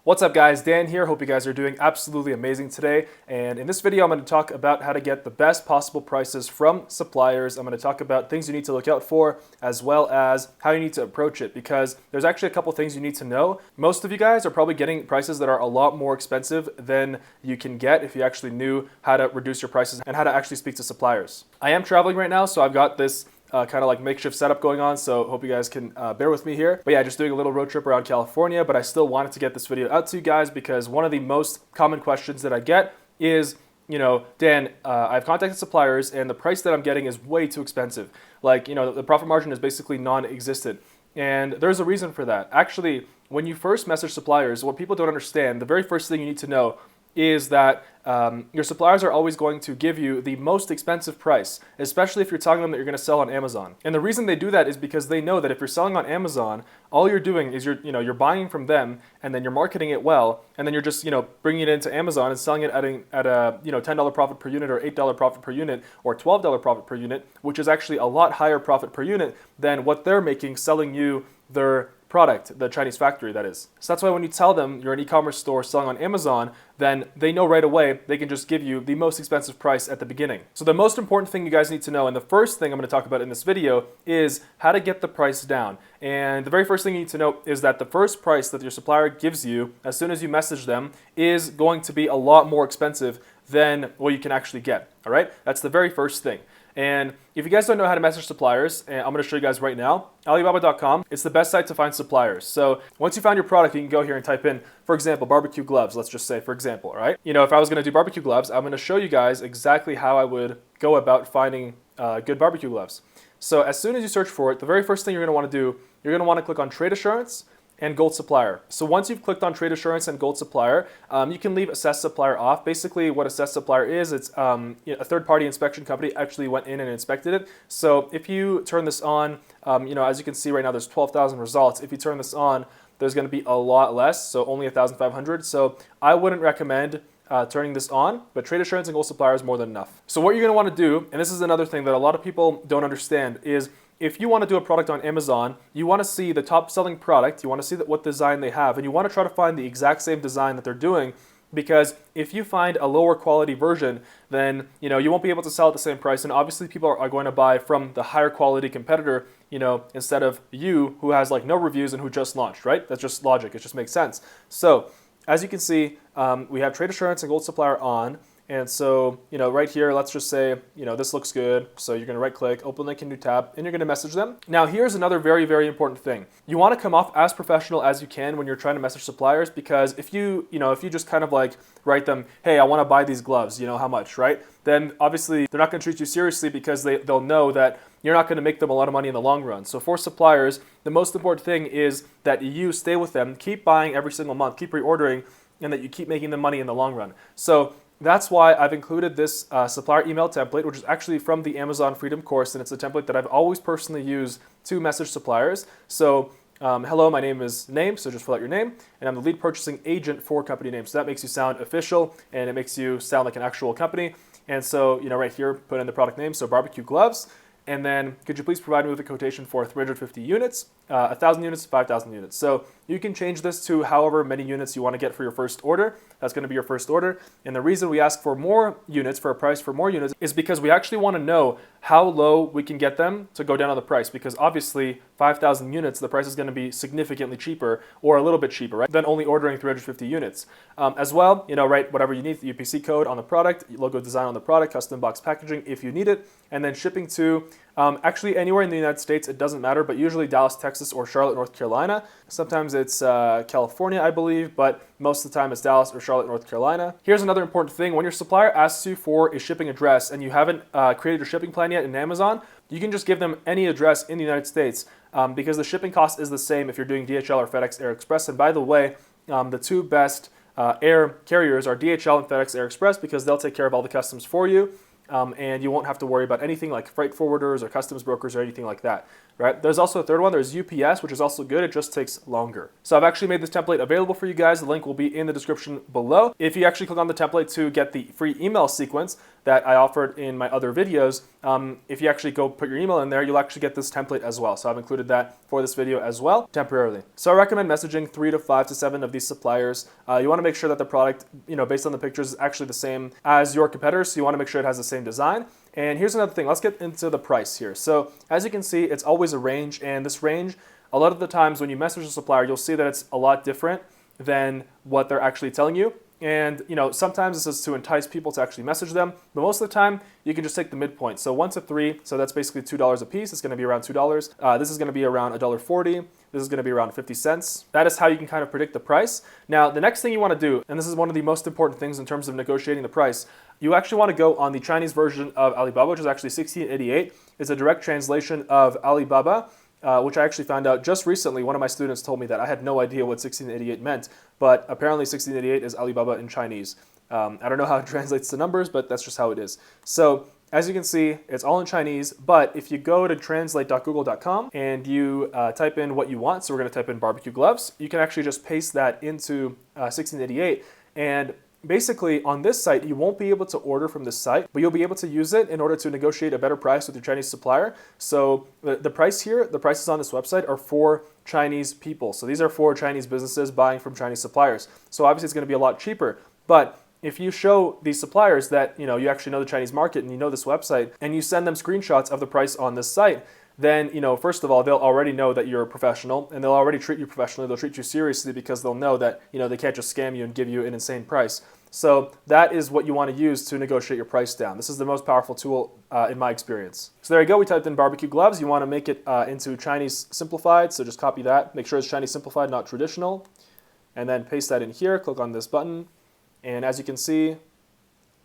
What's up guys, Dan here. Hope you guys are doing absolutely amazing today. And in this video, I'm going to talk about how to get the best possible prices from suppliers. I'm going to talk about things you need to look out for, as well as how you need to approach it, because there's actually a couple things you need to know. Most of you guys are probably getting prices that are a lot more expensive than you can get if you actually knew how to reduce your prices and how to actually speak to suppliers. I am traveling right now, so I've got this kind of like makeshift setup going on, so hope you guys can bear with me here. But yeah, just doing a little road trip around California, but I still wanted to get this video out to you guys because one of the most common questions that I get is, Dan, I've contacted suppliers and the price that I'm getting is way too expensive. Like, the profit margin is basically non-existent. And there's a reason for that. Actually, when you first message suppliers, what people don't understand, the very first thing you need to know is that your suppliers are always going to give you the most expensive price, especially if you're telling them that you're going to sell on Amazon. And the reason they do that is because they know that if you're selling on Amazon, all you're doing is you're buying from them, and then you're marketing it well, and then you're just bringing it into Amazon and selling it at a $10 profit per unit or $8 profit per unit or $12 profit per unit, which is actually a lot higher profit per unit than what they're making selling you their product, the Chinese factory, that is. So that's why when you tell them you're an e-commerce store selling on Amazon, then they know right away they can just give you the most expensive price at the beginning. So the most important thing you guys need to know, and the first thing I'm going to talk about in this video, is how to get the price down. And the very first thing you need to know is that the first price that your supplier gives you as soon as you message them is going to be a lot more expensive than what you can actually get. All right? That's the very first thing. And if you guys don't know how to message suppliers, and I'm going to show you guys right now, Alibaba.com, it's the best site to find suppliers. So once you found your product, you can go here and type in, for example, barbecue gloves, let's just say, for example, all right? If I was going to do barbecue gloves, I'm going to show you guys exactly how I would go about finding good barbecue gloves. So as soon as you search for it, the very first thing you're going to want to do, you're going to want to click on Trade Assurance and Gold Supplier. So once you've clicked on Trade Assurance and Gold Supplier, you can leave Assessed Supplier off. Basically what Assessed Supplier is, it's a third-party inspection company actually went in and inspected it. So if you turn this on, as you can see right now, there's 12,000 results. If you turn this on, there's going to be a lot less, so only 1,500. So I wouldn't recommend turning this on, but Trade Assurance and Gold Supplier is more than enough. So what you're going to want to do, and this is another thing that a lot of people don't understand, is if you want to do a product on Amazon, you want to see the top selling product, you want to see what design they have, and you want to try to find the exact same design that they're doing, because if you find a lower quality version, then you won't be able to sell at the same price, and obviously people are going to buy from the higher quality competitor, instead of you who has like no reviews and who just launched, right? That's just logic, it just makes sense. So as you can see, we have Trade Assurance and Gold Supplier on. And so, right here, let's just say, this looks good. So you're going to right click, open link in new tab, and you're going to message them. Now, here's another very, very important thing. You want to come off as professional as you can when you're trying to message suppliers, because if you just kind of like write them, hey, I want to buy these gloves, how much, right? Then obviously they're not going to treat you seriously because they'll know that you're not going to make them a lot of money in the long run. So for suppliers, the most important thing is that you stay with them, keep buying every single month, keep reordering, and that you keep making them money in the long run. So that's why I've included this supplier email template, which is actually from the Amazon Freedom course, and it's a template that I've always personally used to message suppliers. So hello, my name is name, so just fill out your name, and I'm the lead purchasing agent for company name. So that makes you sound official, and it makes you sound like an actual company. And so, right here, put in the product name, so barbecue gloves. And then, could you please provide me with a quotation for 350 units, 1,000 units, 5,000 units. So you can change this to however many units you want to get for your first order. That's going to be your first order. And the reason we ask for more units, for a price for more units, is because we actually want to know how low we can get them to go down on the price. Because obviously, 5,000 units, the price is going to be significantly cheaper, or a little bit cheaper, right, than only ordering 350 units. As well, write whatever you need, the UPC code on the product, logo design on the product, custom box packaging if you need it, and then shipping to actually anywhere in the United States, it doesn't matter, but usually Dallas, Texas, or Charlotte, North Carolina. Sometimes it's California, I believe, but most of the time it's Dallas or Charlotte, North Carolina. Here's another important thing. When your supplier asks you for a shipping address and you haven't created your shipping plan yet in Amazon, you can just give them any address in the United States because the shipping cost is the same if you're doing DHL or FedEx Air Express. And by the way, the two best air carriers are DHL and FedEx Air Express because they'll take care of all the customs for you. And you won't have to worry about anything like freight forwarders or customs brokers or anything like that, right? There's also a third one. There's UPS, which is also good. It just takes longer. So I've actually made this template available for you guys. The link will be in the description below. If you actually click on the template to get the free email sequence, that I offered in my other videos, if you actually go put your email in there, you'll actually get this template as well. So I've included that for this video as well, temporarily. So I recommend messaging 3 to 5 to 7 of these suppliers. You want to make sure that the product, based on the pictures, is actually the same as your competitors. So you want to make sure it has the same design. And here's another thing. Let's get into the price here. So as you can see, it's always a range, and this range, a lot of the times when you message a supplier, you'll see that it's a lot different than what they're actually telling you. And sometimes this is to entice people to actually message them, but most of the time you can just take the midpoint. So 1 to 3, so that's basically $2 a piece. It's going to be around $2. This is going to be around $1.40. This is going to be around 50 cents. That is how you can kind of predict the price. Now, the next thing you want to do, and this is one of the most important things in terms of negotiating the price, you actually want to go on the Chinese version of Alibaba, which is actually 1688. It's a direct translation of Alibaba, which I actually found out just recently. One of my students told me that. I had no idea what 1688 meant, but apparently 1688 is Alibaba in Chinese. I don't know how it translates to numbers, but that's just how it is. So as you can see, it's all in Chinese, but if you go to translate.google.com and you type in what you want, so we're going to type in barbecue gloves, you can actually just paste that into 1688, and basically, on this site, you won't be able to order from this site, but you'll be able to use it in order to negotiate a better price with your Chinese supplier. So the price here, the prices on this website are for Chinese people. So these are for Chinese businesses buying from Chinese suppliers. So obviously it's going to be a lot cheaper. But if you show these suppliers that you actually know the Chinese market and you know this website, and you send them screenshots of the price on this site, then, first of all, they'll already know that you're a professional, and they'll already treat you professionally. They'll treat you seriously because they'll know that, they can't just scam you and give you an insane price. So that is what you want to use to negotiate your price down. This is the most powerful tool in my experience. So there you go. We typed in barbecue gloves. You want to make it into Chinese simplified. So just copy that. Make sure it's Chinese simplified, not traditional. And then paste that in here. Click on this button. And as you can see,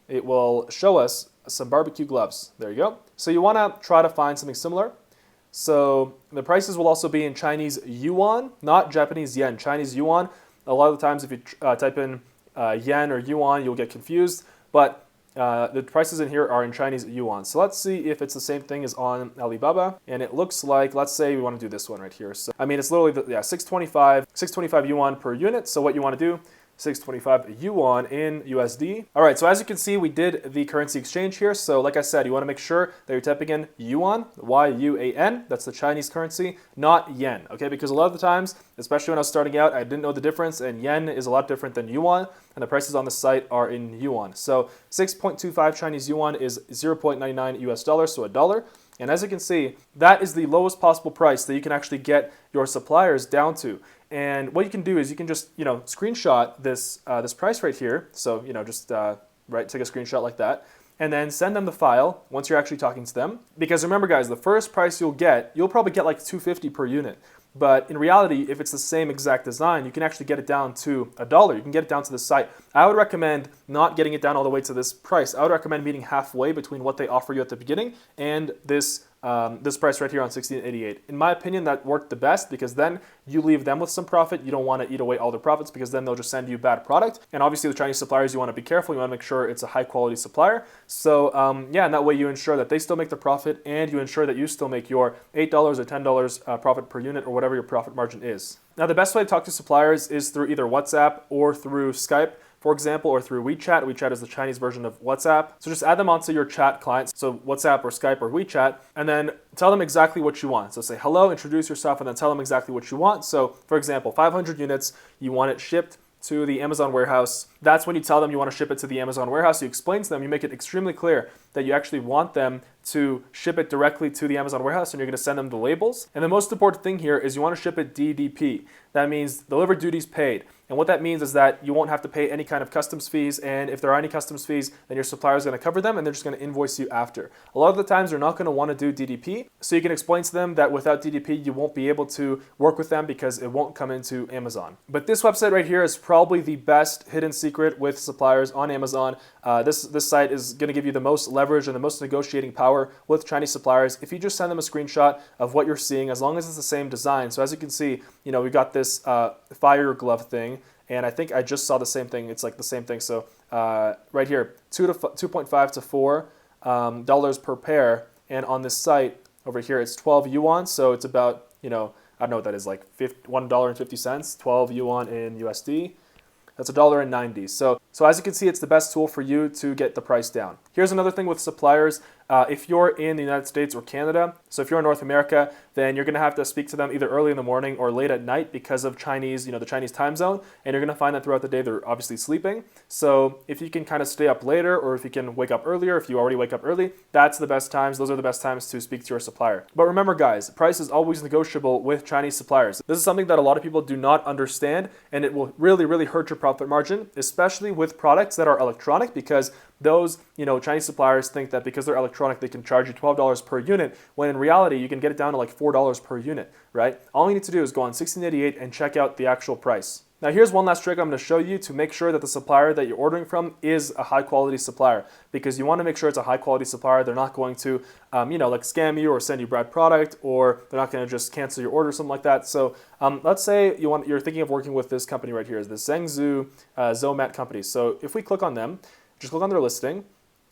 it will show us some barbecue gloves. There you go. So you want to try to find something similar. So the prices will also be in Chinese yuan, not Japanese yen, Chinese yuan. A lot of the times if you type in yen or yuan, you'll get confused, but the prices in here are in Chinese yuan. So let's see if it's the same thing as on Alibaba, and it looks like, let's say we want to do this one right here. So I mean, it's literally 625 yuan per unit. So what you want to do, 625 yuan in USD. All right, so as you can see, we did the currency exchange here. So like I said, you want to make sure that you're typing in yuan, Y-U-A-N. That's the Chinese currency, not yen, okay? Because a lot of the times, especially when I was starting out, I didn't know the difference, and yen is a lot different than yuan, and the prices on the site are in yuan. So 6.25 Chinese yuan is 0.99 US dollars, so $1. And as you can see, that is the lowest possible price that you can actually get your suppliers down to. And what you can do is you can just, screenshot this this price right here. So, just take a screenshot like that, and then send them the file once you're actually talking to them. Because remember, guys, the first price you'll probably get like $2.50 per unit. But in reality, if it's the same exact design, you can actually get it down to $1. You can get it down to the site. I would recommend not getting it down all the way to this price. I would recommend meeting halfway between what they offer you at the beginning and this price right here on 1688. In my opinion, that worked the best because then you leave them with some profit. You don't want to eat away all their profits because then they'll just send you bad product. And obviously the Chinese suppliers, you want to be careful. You want to make sure it's a high quality supplier. So yeah, and that way you ensure that they still make the profit and you ensure that you still make your $8 or $10 profit per unit or whatever your profit margin is. Now the best way to talk to suppliers is through either WhatsApp or through Skype, for example, or through WeChat. WeChat is the Chinese version of WhatsApp. So just add them onto your chat clients, so WhatsApp or Skype or WeChat, and then tell them exactly what you want. So say hello, introduce yourself, and then tell them exactly what you want. So for example, 500 units, you want it shipped to the Amazon warehouse. That's when you tell them you want to ship it to the Amazon warehouse. You explain to them, you make it extremely clear that you actually want them to ship it directly to the Amazon warehouse, and you're going to send them the labels. And the most important thing here is you want to ship it DDP. That means delivered duties paid. And what that means is that you won't have to pay any kind of customs fees, and if there are any customs fees, then your supplier is going to cover them and they're just going to invoice you after. A lot of the times they're not going to want to do DDP, so you can explain to them that without DDP you won't be able to work with them because it won't come into Amazon. But this website right here is probably the best hidden secret with suppliers on Amazon. This site is going to give you the most leverage and the most negotiating power with Chinese suppliers if you just send them a screenshot of what you're seeing, as long as it's the same design. So as you can see, we got this fire glove thing, and I think I just saw the same thing. It's like the same thing. So right here, 2.5 to $4 dollars per pair, and on this site over here, it's 12 yuan. So it's about, I don't know what that is, like $1.50, 12 yuan in USD. That's $1.90. So as you can see, it's the best tool for you to get the price down. Here's another thing with suppliers. If you're in the United States or Canada, so if you're in North America, then you're going to have to speak to them either early in the morning or late at night because of Chinese, the Chinese time zone, and you're going to find that throughout the day they're obviously sleeping. So if you can kind of stay up later, or if you can wake up earlier, if you already wake up early, that's the best times. Those are the best times to speak to your supplier. But remember guys, price is always negotiable with Chinese suppliers. This is something that a lot of people do not understand, and it will really, really hurt your profit margin, especially with products that are electronic, because those, Chinese suppliers think that because they're electronic, they can charge you $12 per unit, when in reality, you can get it down to like $4 per unit, right? All you need to do is go on 1688 and check out the actual price. Now here's one last trick I'm going to show you to make sure that the supplier that you're ordering from is a high quality supplier, because you want to make sure it's a high quality supplier. They're not going to, like scam you or send you bad product, or they're not going to just cancel your order or something like that. So let's say you're thinking of working with this company right here, the Zhengzhou Zomat company. So if we click on them, just click on their listing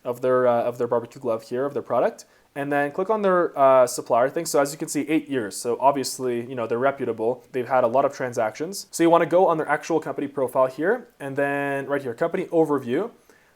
of their barbecue glove here, of their product, and then click on their supplier thing. So as you can see, 8 years. So obviously, they're reputable. They've had a lot of transactions. So you want to go on their actual company profile here, and then right here, company overview.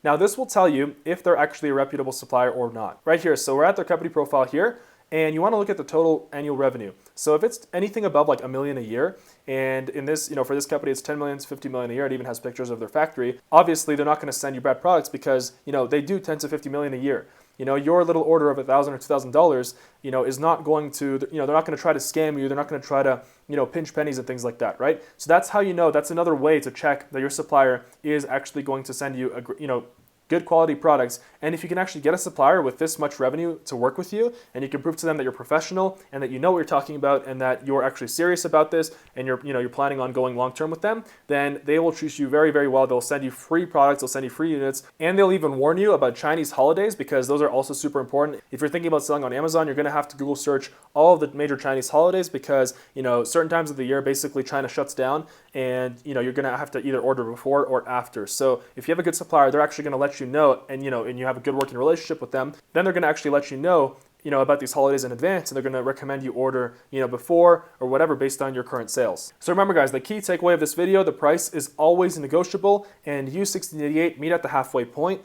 Now this will tell you if they're actually a reputable supplier or not. Right here, so we're at their company profile here, and you want to look at the total annual revenue. So if it's anything above like $1 million a year, and in this, for this company, it's 10 million to 50 million a year. It even has pictures of their factory. Obviously, they're not going to send you bad products because, they do 10 to 50 million a year. Your little order of $1,000 or $2,000, is not going to, they're not going to try to scam you. They're not going to try to, pinch pennies and things like that, right? So that's how that's another way to check that your supplier is actually going to send you good quality products. And if you can actually get a supplier with this much revenue to work with you, and you can prove to them that you're professional and that you know what you're talking about and that you're actually serious about this, and you're planning on going long term with them, then they will treat you very, very well. They'll send you free products, they'll send you free units, and they'll even warn you about Chinese holidays, because those are also super important. If you're thinking about selling on Amazon, you're going to have to Google search all of the major Chinese holidays, because certain times of the year basically China shuts down, and you're going to have to either order before or after. So if you have a good supplier, they're actually going to let you know, and you have a good working relationship with them, then they're going to actually let you know about these holidays in advance, and they're going to recommend you order, before or whatever based on your current sales. So remember guys, the key takeaway of this video, the price is always negotiable, and use 1688, meet at the halfway point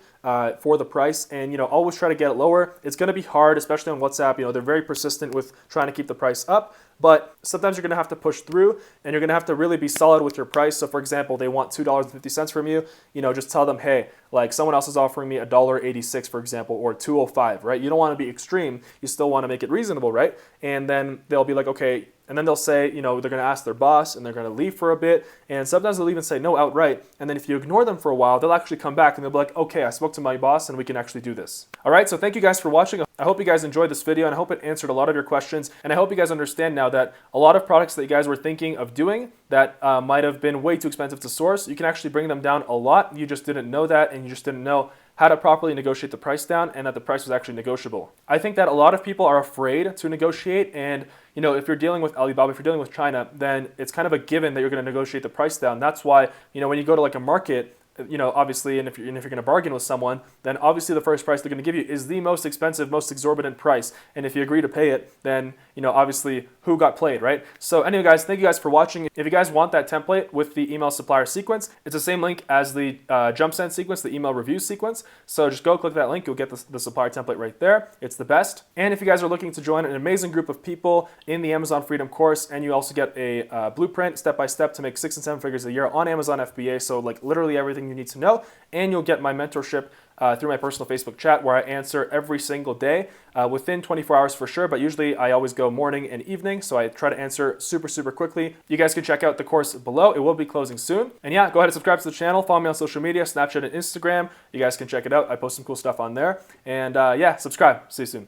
for the price, and always try to get it lower. It's going to be hard, especially on WhatsApp. They're very persistent with trying to keep the price up, but sometimes you're going to have to push through, and you're going to have to really be solid with your price. So for example, they want $2.50 from you, just tell them, hey, like someone else is offering me $1.86, for example, or $2.05, right? You don't want to be extreme. You still want to make it reasonable, right? And then they'll be like, okay, and then they'll say, they're going to ask their boss, and they're going to leave for a bit, and sometimes they'll even say no outright, and then if you ignore them for a while, they'll actually come back and they'll be like, okay, I spoke to my boss and we can actually do this. All right, so thank you guys for watching. I hope you guys enjoyed this video, and I hope it answered a lot of your questions, and I hope you guys understand now that a lot of products that you guys were thinking of doing that might have been way too expensive to source, you can actually bring them down a lot. You just didn't know that, and you just didn't know how to properly negotiate the price down, and that the price was actually negotiable. I think that a lot of people are afraid to negotiate, and if you're dealing with Alibaba, if you're dealing with China, then it's kind of a given that you're going to negotiate the price down. That's why, when you go to like a market, obviously, and if you're going to bargain with someone, then obviously the first price they're going to give you is the most expensive, most exorbitant price. And if you agree to pay it, then, obviously who got played, right? So anyway, guys, thank you guys for watching. If you guys want that template with the email supplier sequence, it's the same link as the jump send sequence, the email review sequence. So just go click that link. You'll get the supplier template right there. It's the best. And if you guys are looking to join an amazing group of people in the Amazon Freedom course, and you also get a blueprint step-by-step to make 6 and 7 figures a year on Amazon FBA. So like literally everything you need to know, and you'll get my mentorship through my personal Facebook chat, where I answer every single day within 24 hours for sure, but usually I always go morning and evening, so I try to answer super quickly. You guys can check out the course below. It will be closing soon. And yeah, go ahead and subscribe to the channel. Follow me on social media, Snapchat and Instagram. You guys can check it out. I post some cool stuff on there. And yeah, subscribe. See you soon.